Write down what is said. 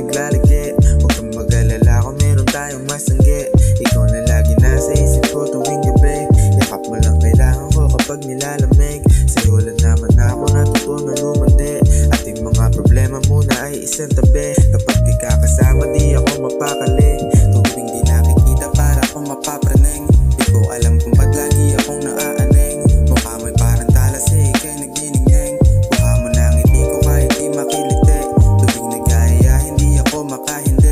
naglalagit. Huwag kang mag-alala kung meron tayong masanggi. Ikaw na lagi nasa isip ko tuwing gabi. Yakap mo lang kailangan ko kapag nilalamig. Sa'yo lang naman ako natutunan lumandi. At yung mga problema muna ay isang tabi. Kapag di ka kasama di ako mapakali. Tuwing di nakikita para akong mapapraning. Di ko alam kung ba't lagi akong naaaning. Mukha mo'y parang talas eh, ika'y nagniningning. Mukha mo na ngiti ko kahit di makiliti. Tuwing nagkaya hindi ako makahindi.